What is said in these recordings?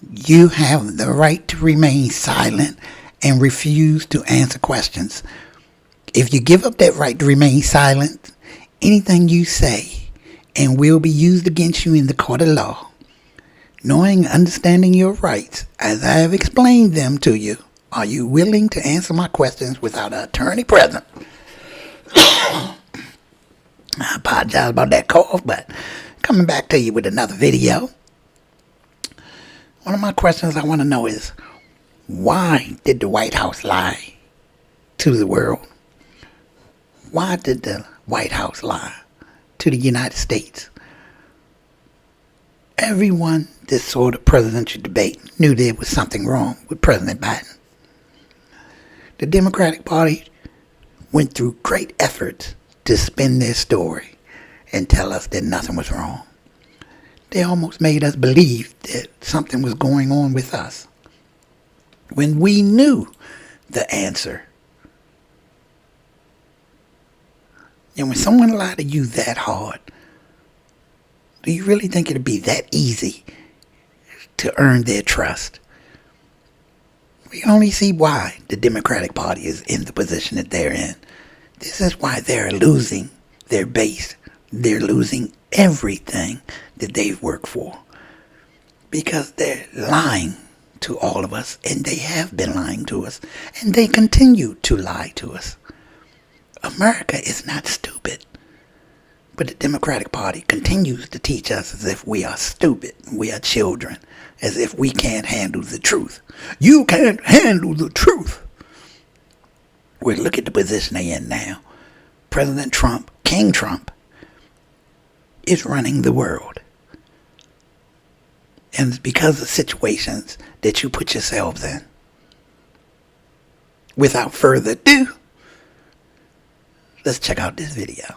You have the right to remain silent and refuse to answer questions. If you give up that right to remain silent, anything you say and will be used against you in the court of law. Knowing and understanding your rights, as I have explained them to you, are you willing to answer my questions without an attorney present? I apologize about that cough, but coming back to you with another video. One of my questions I want to know is, why did the White House lie to the world? Why did the White House lie to the United States? Everyone that saw the presidential debate knew there was something wrong with President Biden. The Democratic Party went through great efforts to spin their story and tell us that nothing was wrong. They almost made us believe that something was going on with us when we knew the answer. And when someone lied to you that hard, do you really think it'd be that easy to earn their trust? We only see why the Democratic Party is in the position that they're in. This is why they're losing their base. They're losing everything that they've worked for. Because they're lying to all of us, and they have been lying to us, and they continue to lie to us. America is not stupid. But the Democratic Party continues to teach us as if we are stupid, we are children, as if we can't handle the truth. You can't handle the truth. Well, look at the position they're in now. President Trump, King Trump, is running the world. And it's because of situations that you put yourselves in. Without further ado, let's check out this video.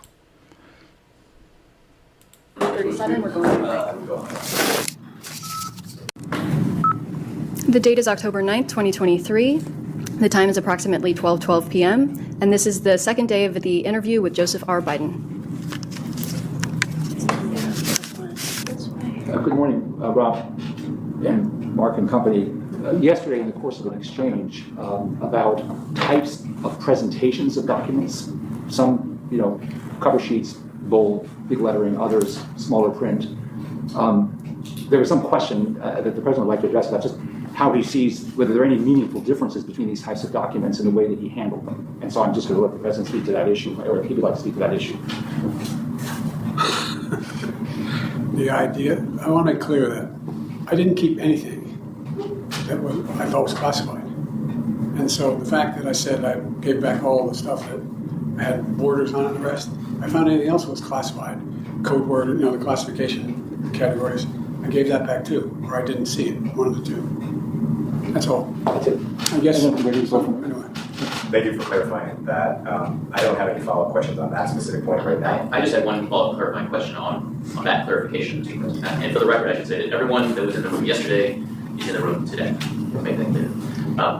37, we're going to The date is October 9th, 2023. The time is approximately 12:12 p.m. And this is the second day of the interview with Joseph R. Biden. Good morning, Rob and Mark and company. Yesterday, in the course of an exchange about types of presentations of documents, some, cover sheets, bold, big lettering, others, smaller print. There was some question that the president would like to address about just how he sees whether there are any meaningful differences between these types of documents and the way that he handled them. And so I'm just going to let the president speak to that issue, or if he would like to speak to that issue. The idea, I want to make clear that I didn't keep anything that I thought was classified. And so the fact that I said I gave back all the stuff that had borders on it and the rest, I found anything else was classified. Code word, the classification categories, I gave that back too, or I didn't see it, one of the two. That's all. That's it. I guess, Anyway. Thank you for clarifying that. I don't have any follow-up questions on that specific point right now. I just had one follow-up clarifying question on that clarification. And for the record, I should say that everyone that was in the room yesterday is in the room today. To make that clear.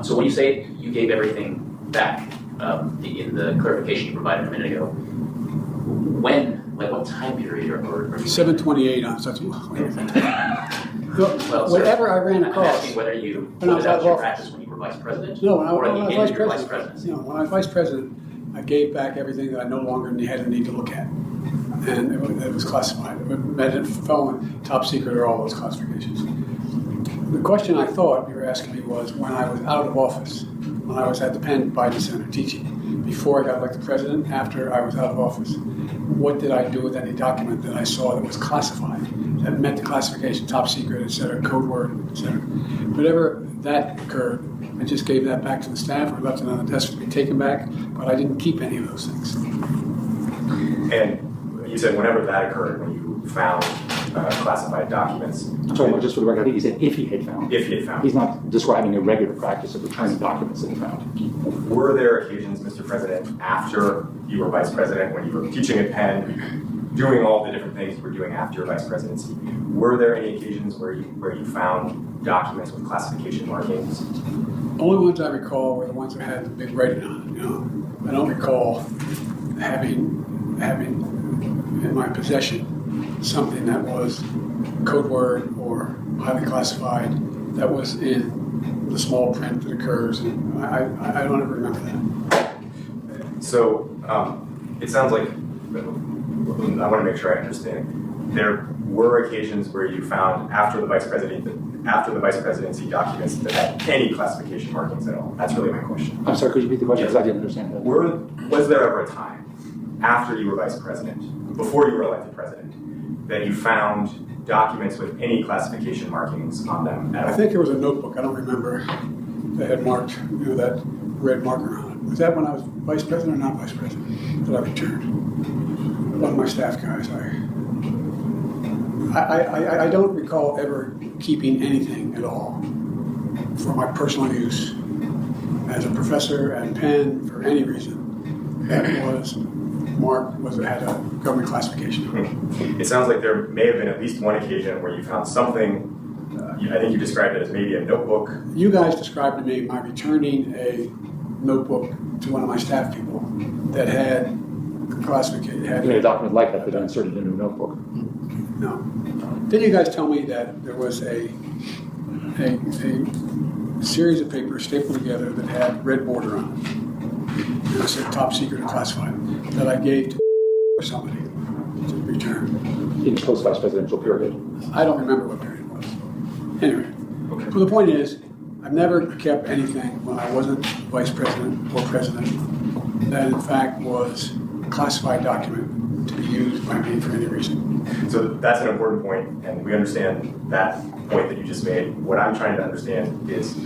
So when you say you gave everything back in the clarification you provided a minute ago, when, like what time period or 728 on such well, whatever I ran I'm across. asking whether you When I put was it out out of your office. practice when you were vice president? No, when I or at was the end vice of your vice president. presidency? When I was vice president, I gave back everything that I no longer had a need to look at. And it was classified. It fell in top secret or all those classifications. The question I thought you were asking me was when I was out of office, when I was at the Penn Biden Center teaching, before I got elected president, after I was out of office, what did I do with any document that I saw that was classified, that met the classification, top secret, et cetera, code word, et cetera. Whenever that occurred, I just gave that back to the staff or left it on the desk to be taken back, but I didn't keep any of those things. And you said whenever that occurred, when you found classified documents. I'm sorry, just for the record, I think he said if he had found. If he had found. He's not describing a regular practice of returning documents that he found. Were there occasions, Mr. President, after you were vice president, when you were teaching at Penn, doing all the different things you were doing after your vice presidency, were there any occasions where you found documents with classification markings? Only ones I recall were the ones that had the big writing on it. I don't recall having in my possession something that was code word or highly classified that was in the small print that occurs, and I don't ever remember that. So it sounds like, I want to make sure I understand. There were occasions where you found after the vice presidency documents that had any classification markings at all. That's really my question. I'm sorry, could you repeat the question, because I didn't understand that. Was there ever a time after you were vice president, before you were elected president, that you found documents with any classification markings on them at all? I think there was a notebook, I don't remember, that had marked, that red marker on it. Was that when I was vice president or not vice president that I returned? One of my staff guys, I don't recall ever keeping anything at all for my personal use as a professor at Penn for any reason that was marked, had a government classification. It sounds like there may have been at least one occasion where you found something, I think you described it as maybe a notebook. You guys described to me my returning a notebook to one of my staff people that had classification. You made a document like that I inserted in a notebook. No. Didn't you guys tell me that there was a series of papers stapled together that had red border on it? And it said top secret and classified that I gave to somebody to return. In the post-vice presidential period. I don't remember what period it was. Anyway, well, the point is, I've never kept anything when I wasn't vice president or president that in fact was a classified document to be used by me for any reason. So that's an important point, and we understand that point that you just made. What I'm trying to understand is,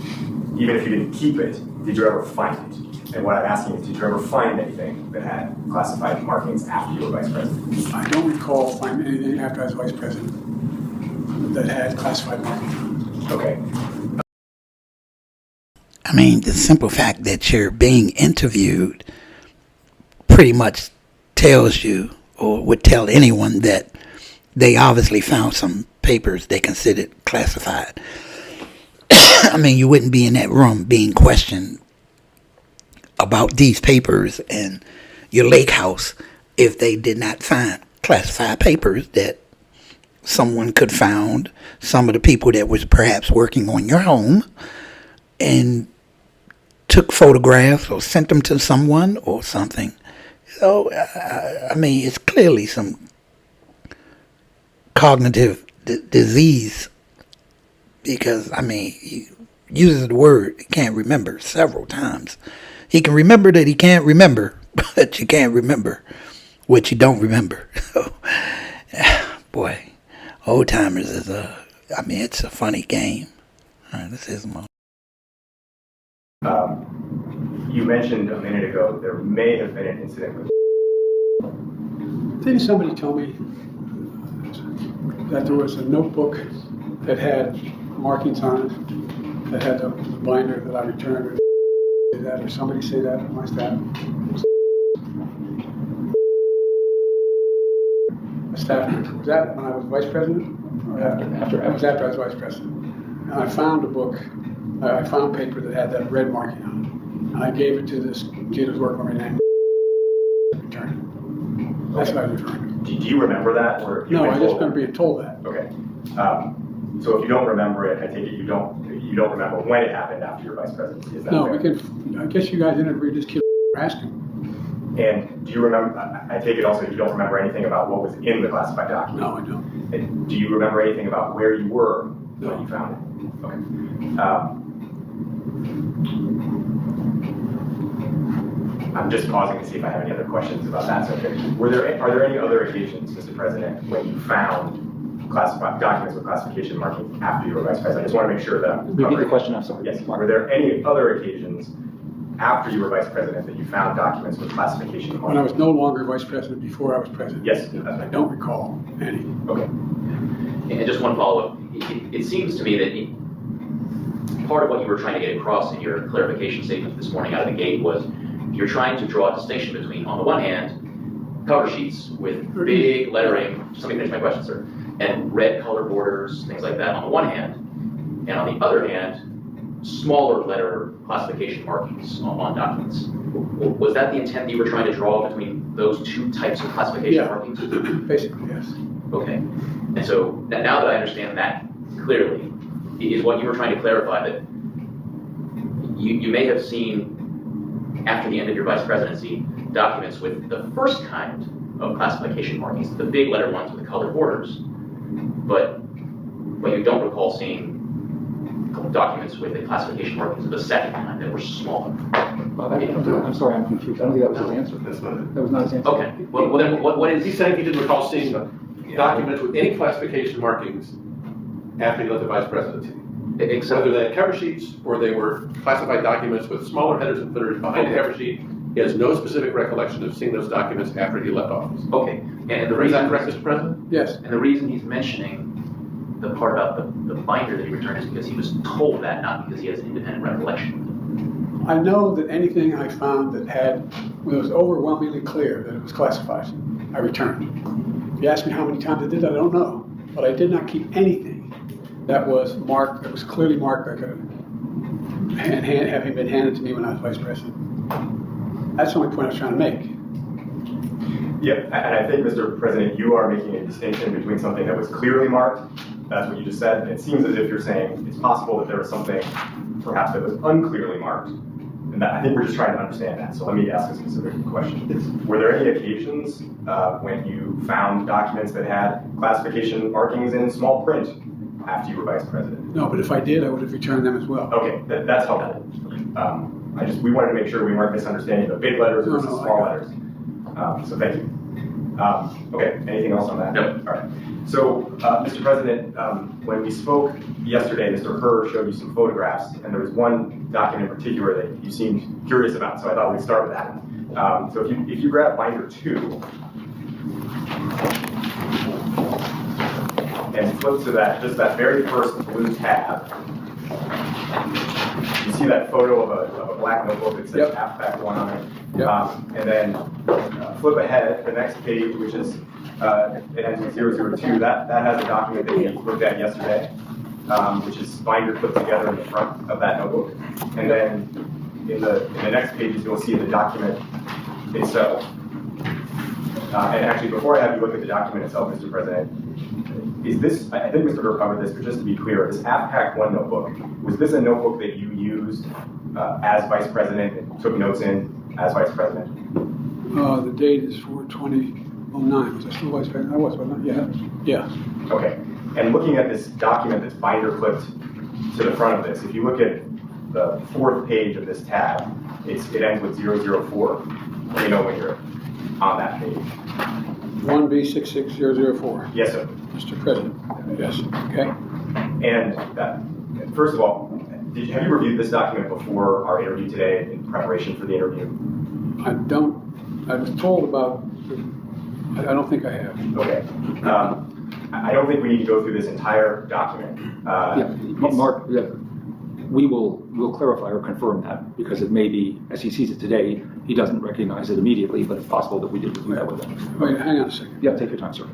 even if you didn't keep it, did you ever find it? And what I'm asking is, did you ever find anything that had classified markings after you were vice president? I don't recall finding anything after I was vice president that had classified markings on it. Okay. I mean, the simple fact that you're being interviewed pretty much tells you, or would tell anyone, that they obviously found some papers they considered classified. I mean, you wouldn't be in that room being questioned about these papers and your lake house if they did not find classified papers that someone could found, some of the people that was perhaps working on your home, and took photographs or sent them to someone or something. So, I mean, it's clearly some cognitive disease, because, I mean, he uses the word he can't remember several times. He can remember that he can't remember, but you can't remember what you don't remember. So, boy, old timers is it's a funny game. All right, this is my. You mentioned a minute ago there may have been an incident with. Didn't somebody tell me that there was a notebook that had markings on it, that had the binder that I returned, or somebody say that on my staff? A staff member. Was that when I was vice president? Or after? It was after I was vice president. And I found a book, I found paper that had that red marking on it. And I gave it to this kid who's working on my name. Returned. That's what I was referring to. Do you remember that? Or No, I just remember being told that. Okay. So if you don't remember it, I take it you don't remember when it happened after your vice presidency. Is that No, fair? we can. I guess you guys interviewed this kid asking. And do you remember? I take it also you don't remember anything about what was in the classified document. No, I don't. And do you remember anything about where you were No. when you found it? Okay. I'm just pausing to see if I have any other questions about that subject. Are there any other occasions, Mr. President, when you found classified documents with classification markings after you were vice president? I just want to make sure that I'm Repeat the covering. question, I'm sorry. Yes. Were there any other occasions after you were vice president that you found documents with classification markings? When I was no longer vice president, before I was president. Yes, that's right. I don't recall any. Okay. And just one follow-up. It seems to me that part of what you were trying to get across in your clarification statement this morning out of the gate was you're trying to draw a distinction between, on the one hand, cover sheets with big lettering, just let me finish my question, sir, and red color borders, things like that on the one hand, and on the other hand, smaller letter classification markings on documents. Was that the intent that you were trying to draw between those two types of classification Yeah. markings? Basically, yes. Okay. And so now that I understand that clearly, is what you were trying to clarify, that you may have seen, after the end of your vice presidency, documents with the first kind of classification markings, the big letter ones with the colored borders, but you don't recall seeing documents with the classification markings of the second kind that were smaller. I'm sorry, I'm confused. I don't think that was his answer. That's not it. That was not his answer. Okay, well then what is, He's saying he didn't recall seeing documents with any classification markings after he left the vice presidency. except, Whether they had cover sheets or they were classified documents with smaller headers and footers behind the cover sheet, he has no specific recollection of seeing those documents after he left office. okay, and the Is that reason, correct, Mr. President? Yes. and the reason he's mentioning the part about the binder that he returned is because he was told that, not because he has independent recollection. I know that anything I found that was overwhelmingly clear that it was classified, I returned. If you ask me how many times I did that, I don't know. But I did not keep anything that was marked, that was clearly marked like having been handed to me when I was vice president. That's the only point I was trying to make. Yeah, and I think, Mr. President, you are making a distinction between something that was clearly marked, that's what you just said, and it seems as if you're saying it's possible that there was something perhaps that was unclearly marked. And I think we're just trying to understand that, so let me ask a specific question. Were there any occasions when you found documents that had classification markings in small print after you were vice president? No, but if I did, I would have returned them as well. Okay, that's helpful. We wanted to make sure we weren't misunderstanding the big letters versus No, I small got it. letters. So thank you. Okay, anything else on that? No. All right. So, Mr. President, when we spoke yesterday, Mr. Herr showed you some photographs, and there was one document in particular that you seemed curious about, so I thought we'd start with that. So if you grab binder 2 and flip to just that very first blue tab, you see that photo of a black notebook that says Yep. AFPAC 1 on it. Yep. And then flip ahead, the next page, which is it ends with 002, that has a document that we looked at yesterday, which is binder put together in the front of that notebook. And then in the next pages, you'll see the document itself. And actually, before I have you look at the document itself, Mr. President, is this, I think Mr. Herr covered this, but just to be clear, this AFPAC 1 notebook, was this a notebook that you used as vice president and took notes in as vice president? The date is 4/20/09. Was I still vice president? I was, wasn't I? Yeah. Okay. And looking at this document that's binder clipped to the front of this, if you look at the 4th page of this tab, it ends with 004. Let me know when you're on that page. 1B66004. Yes, sir. Mr. President. Yes. Okay. And first of all, have you reviewed this document before our interview today in preparation for the interview? I was told about, I don't think I have. Okay. I don't think we need to go through this entire document. Mark, we'll clarify or confirm that, because it may be, as he sees it today, he doesn't recognize it immediately, but it's possible that we did review that with him. Wait, hang on a second. Yeah, take your time, sir.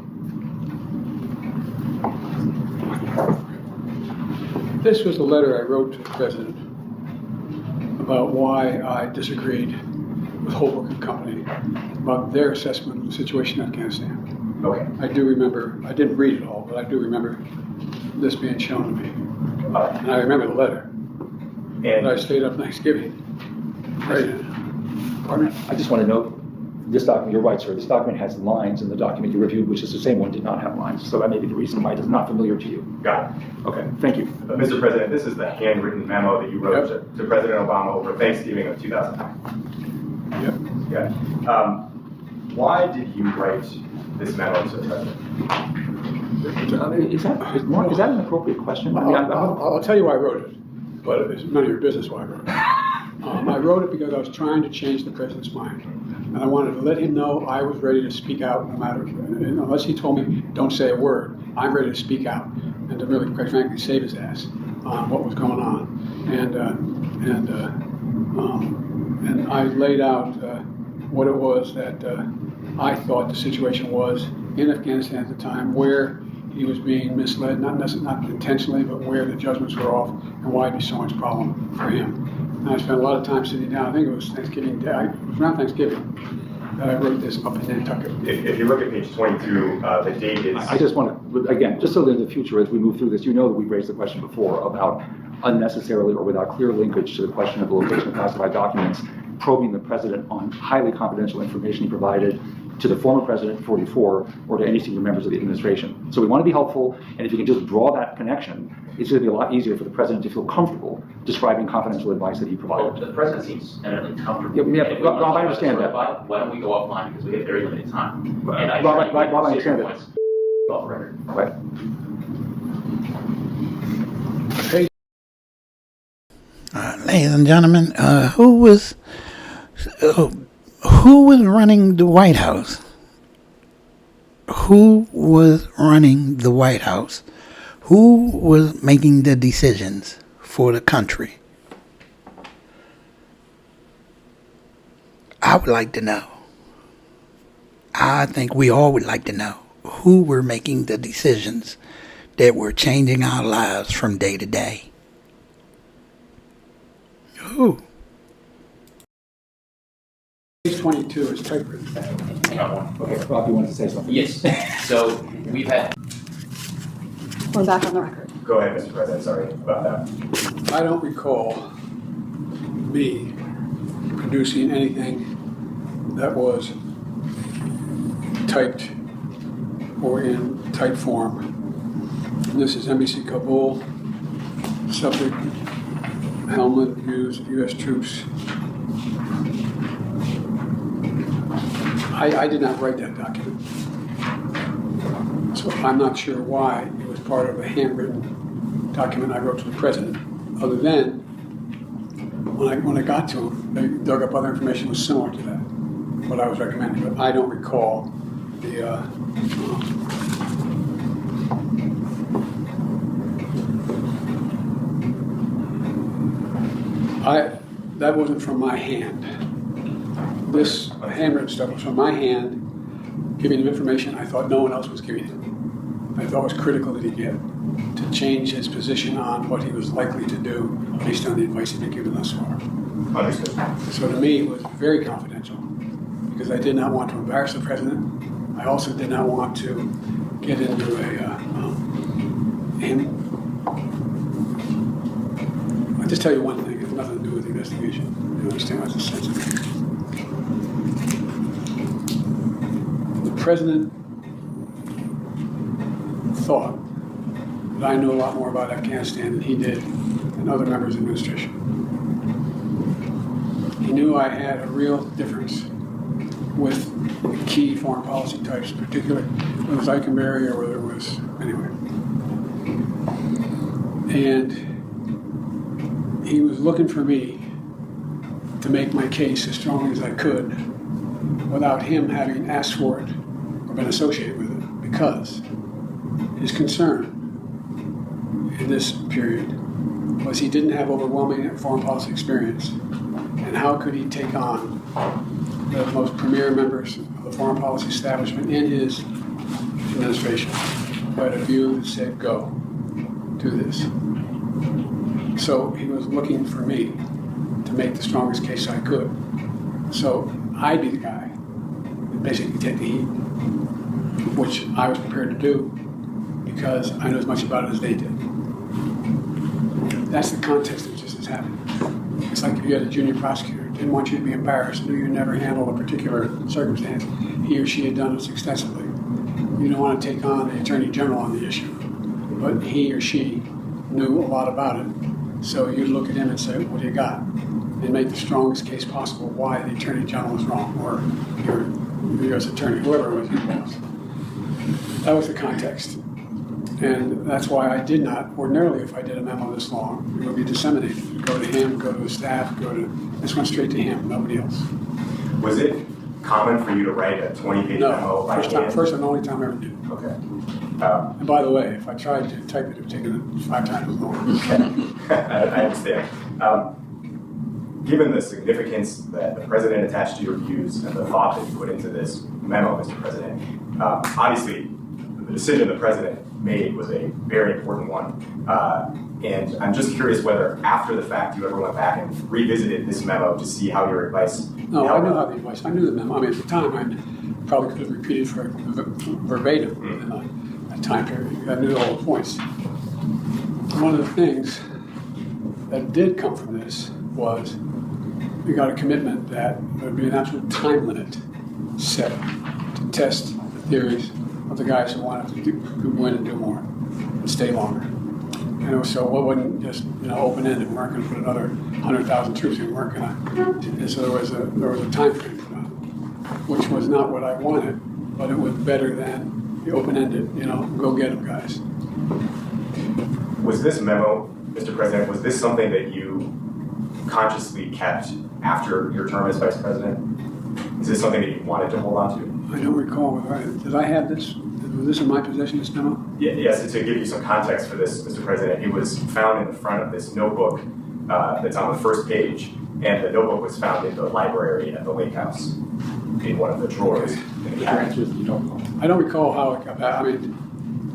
This was the letter I wrote to the president about why I disagreed with Holbrook and Company about their assessment of the situation in Afghanistan. Okay. I do remember, I didn't read it all, but I do remember this being shown to me. And I remember the letter. And I And stayed up Thanksgiving. Right. Pardon me? I just want to note, this document, you're right, sir, this document has lines, and the document you reviewed, which is the same one, did not have lines. So that may be the reason why it is not familiar to you. got it. Okay, thank you. Mr. President, this is the handwritten memo that you wrote to President Obama over Thanksgiving of 2009. Yep. Yeah. Why did you write this memo to the president? Is that an appropriate question? I mean, I'll tell you why I wrote it, but it's none of your business why I wrote it. I wrote it because I was trying to change the president's mind. And I wanted to let him know I was ready to speak out no matter, unless he told me, don't say a word, I'm ready to speak out and to really, quite frankly, save his ass on what was going on. And I laid out what it was that I thought the situation was in Afghanistan at the time, where he was being misled, not intentionally, but where the judgments were off, and why it'd be so much problem for him. And I spent a lot of time sitting down. I think it was Thanksgiving Day. It was around Thanksgiving. that I wrote this up in Nantucket. If you look at page 22, the date is. I just want to, again, just so that in the future, as we move through this, you know that we've raised the question before about unnecessarily or without clear linkage to the question of the location of classified documents, probing the president on highly confidential information he provided to the former president, 44, or to any senior members of the administration. So we want to be helpful, and if you can just draw that connection, it's going to be a lot easier for the president to feel comfortable describing confidential advice that he Well, provided. the president seems eminently comfortable. Yeah, And if we want to Rob, I talk understand about that. certified, why don't we go offline, because we have very limited time. And I Rob, assure you, Rob, I we can understand say that. points off record. Right. Ladies and gentlemen, who was running the White House? Who was running the White House? Who was making the decisions for the country? I would like to know. I think we all would like to know who were making the decisions that were changing our lives from day to day. Who? Page 22 is typewritten. Hang on one. Okay, Rob, you wanted to say something? Yes, so we've had, We're back on the record. Go ahead, Mr. President, sorry about that. I don't recall me producing anything that was typed or in type form. And this is NBC Kabul, subject helmet used U.S. troops. I did not write that document. So I'm not sure why it was part of a handwritten document I wrote to the president, other than when I got to him, they dug up other information that was similar to that, what I was recommending, but I don't recall the that wasn't from my hand. This handwritten stuff was from my hand, giving him information I thought no one else was giving him. I thought it was critical that he get to change his position on what he was likely to do based on the advice he'd been given thus far. Understood. So to me, it was very confidential because I did not want to embarrass the president. I also did not want to get into I'll just tell you one thing. It has nothing to do with the investigation. You understand what's sensitive? The president thought that I knew a lot more about Afghanistan than he did and other members of the administration. He knew I had a real difference with the key foreign policy types, particularly whether it was Eikenberry or whether it was, anyway. And he was looking for me to make my case as strongly as I could without him having asked for it or been associated with it, because his concern in this period was he didn't have overwhelming foreign policy experience, and how could he take on the most premier members of the foreign policy establishment in his administration who had a view that said, go, do this. So he was looking for me to make the strongest case I could. So I'd be the guy that basically take the heat, which I was prepared to do because I know as much about it as they did. That's the context of just as happened. It's like if you had a junior prosecutor, didn't want you to be embarrassed, knew you never handled a particular circumstance. He or she had done this extensively. You don't want to take on the attorney general on the issue, but he or she knew a lot about it. So you'd look at him and say, what do you got? And make the strongest case possible why the attorney general was wrong, or your U.S. attorney, whoever it was. That was the context. And that's why I did not, ordinarily if I did a memo this long, it would be disseminated. It would go to him, go to his staff, this went straight to him, nobody else. Was it common for you to write a 20-page memo No, by hand? first and only time I ever did. Okay. And by the way, if I tried to type it would have taken 5 times as long. I understand. Given the significance that the president attached to your views and the thought that you put into this memo, Mr. President, obviously the decision of the president made was a very important one. And I'm just curious whether after the fact you ever went back and revisited this memo to see how your advice. No, I know how the advice. I knew the memo. I mean, at the time, I probably could have repeated verbatim in that time period. I knew all the points. One of the things that did come from this was we got a commitment that there would be an absolute time limit set to test the theories of the guys who wanted to go in and do more and stay longer. So it wasn't just open-ended. We weren't going to put another 100,000 troops in. We weren't going to. So there was a time frame for that, which was not what I wanted, but it was better than the open-ended. Go get them, guys. Was this memo, Mr. President, was this something that you consciously kept after your term as Vice President? Is this something that you wanted to hold on to? I don't recall. Did I have this? Was this in my possession, this memo? Yes, to give you some context for this, Mr. President, it was found in the front of this notebook that's on the first page, and the notebook was found in the library at the Lake House in one of the drawers. In the cabinet. I don't recall how it got back.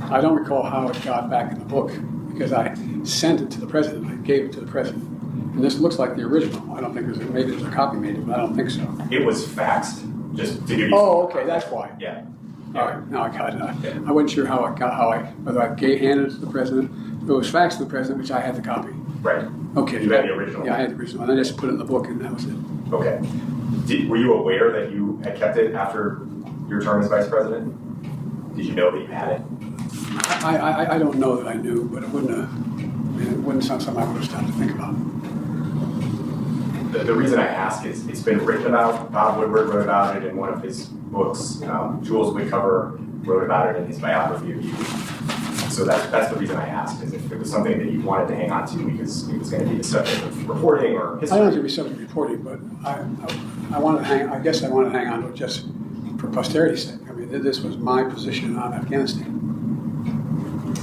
I I don't recall how it got back in the book because I sent it to the president. I gave it to the president. And this looks like the original. I don't think maybe there's a copy made, but I don't think so. It was faxed, just to give you. Oh, okay, that's why. Yeah. All right, now I got it. I wasn't sure whether I handed it to the president. It was faxed to the president, which I had the copy. Right. Okay. You had the original. Yeah, I had the original, and I just put it in the book, and that was it. Okay. Were you aware that you had kept it after your term as Vice President? Did you know that you had it? I don't know that I knew, but it wouldn't sound something I would have stopped to think about. The reason I ask is it's been written about. Bob Woodward wrote about it in one of his books. Jules Woodcover wrote about it in his biography of you. So that's the reason I asked, is if it was something that you wanted to hang on to because it was going to be the subject of reporting or history. I don't think it was subject to reporting, but I wanted to hang. I guess I wanted to hang on to it just for posterity's sake. I mean, this was my position on Afghanistan,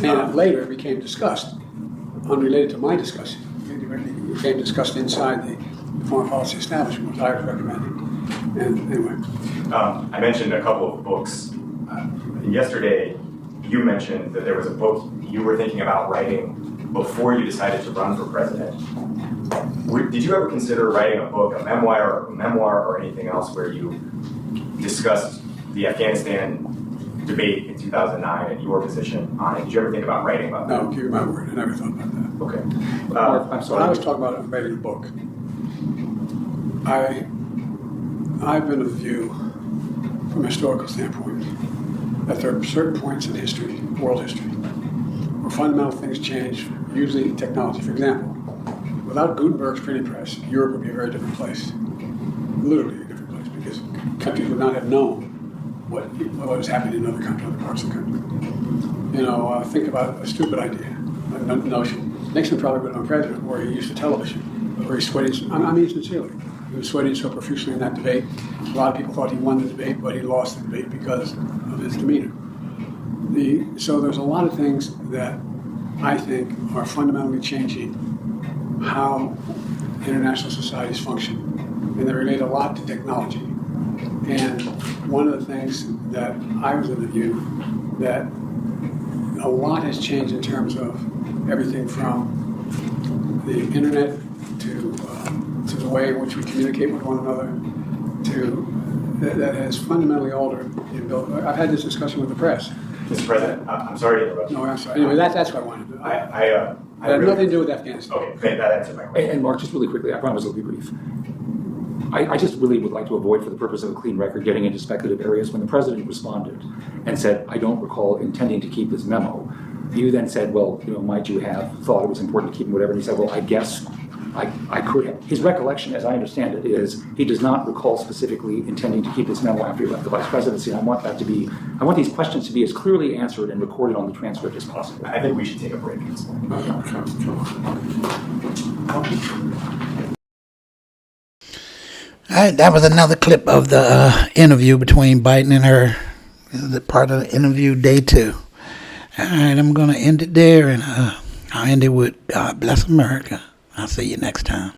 and later it became discussed, unrelated to my discussion. It became discussed inside the foreign policy establishment, which I was recommending. And anyway, I mentioned a couple of books. Yesterday, you mentioned that there was a book you were thinking about writing before you decided to run for president. Did you ever consider writing a book, a memoir or anything else where you discussed the Afghanistan debate in 2009 and your position on it? Did you ever think about writing about that? no, give you my word, I never thought about that. Okay. I'm sorry. When I was talking about writing a book, I've been of the view, from a historical standpoint, that there are certain points in history, world history, where fundamental things change, usually technology. For example, without Gutenberg's printing press, Europe would be a very different place. Literally a different place, because countries would not have known what was happening in other parts of the country. Think about a stupid idea, a notion. Nixon probably would have been president where he used the television, where he sweated, I mean sincerely. He was sweating so profusely in that debate. A lot of people thought he won the debate, but he lost the debate because of his demeanor. So there's a lot of things that I think are fundamentally changing how international societies function, and they relate a lot to technology. And one of the things that I was of the view that a lot has changed in terms of everything from the internet to the way in which we communicate with one another, that has fundamentally altered the ability. I've had this discussion with the press. Mr. President, I'm sorry to interrupt. No, I'm sorry. Anyway, that's what I wanted to do. I It had nothing to do with Afghanistan. Okay, that answered my question. And Mark, just really quickly, I promise I'll be brief. I just really would like to avoid, for the purpose of a clean record, getting into speculative areas. When the president responded and said, I don't recall intending to keep this memo, you then said, well, might you have thought it was important to keep him, whatever, and he said, well, I guess I could have. His recollection, as I understand it, is he does not recall specifically intending to keep this memo after he left the vice presidency. And I want these questions to be as clearly answered and recorded on the transcript as possible. I think we should take a break. All right, that was another clip of the interview between Biden and her. This is the part of the interview, day 2. All right, I'm going to end it there, and I'll end it with God bless America. I'll see you next time.